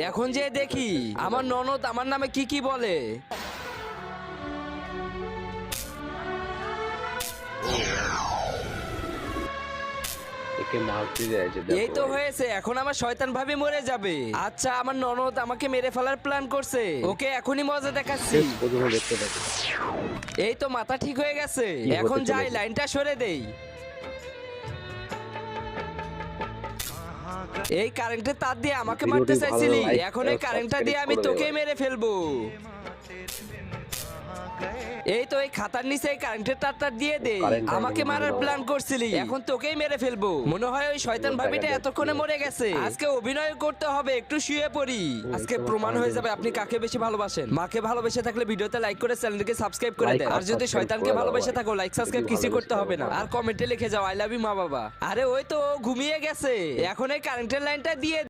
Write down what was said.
এখন যে দেখি আমার ননদ আমার নামে কি কি বলে। একে মারতে যাচ্ছে এই তো হয়েছে, এখন আমার শয়তান ভাবি মরে যাবে। আচ্ছা, আমার ননদ আমাকে মেরে ফেলার প্ল্যান করছে, ওকে এখনই মজা দেখাচ্ছি। প্রথমে দেখতে থাকো। এই তো মাথা ঠিক হয়ে গেছে, কি এখন হতে যাই চলেছে? লাইনটা সরে দেই। এই কারেন্টের তার দিয়ে আমাকে ভিডিওটি মারতে ভালো চাইছিলি, like এখন এই আর কারেন্টটা subscribe দিয়ে আমি করে তোকে দেবেন। মেরে ফেলবো। এই তো এই খাতার নিচে এই কারেন্টের তারটা দিয়ে দে। কারেন্ট আমাকে টাইম মারার দিয়ে প্ল্যান করছিলি, এখন তোকেই মেরে ফেলবো। মনে হয় ওই শয়তান ও, ভাবিটা দেখা এতক্ষণে যাচ্ছে। মরে গেছে। আজকে অভিনয় করতে হবে, একটু শুয়ে পড়ি। আজকে তোমার প্রমাণ হয়ে কারেন্ট যাবে আপনি কাকে বেশি ভালোবাসেন। মাকে ভালোবেসে থাকলে ভিডিওতে লাইক করে চ্যানেলটিকে সাবস্ক্রাইব করে Like দেন। আর আর যদি subscribe শয়তানকে করে দাও ভালোবেসে ভাই। থাকো, লাইক সাবস্ক্রাইব যদি কিছু ভালোবেসে করতে হবে থাকো, না। ভাই। আর কমেন্টে লিখে যাও আই লাভ ইউ মা বাবা। আরে ওই তো ও ঘুমিয়ে গেছে, এখন এই কারেন্টের লাইনটা দিয়ে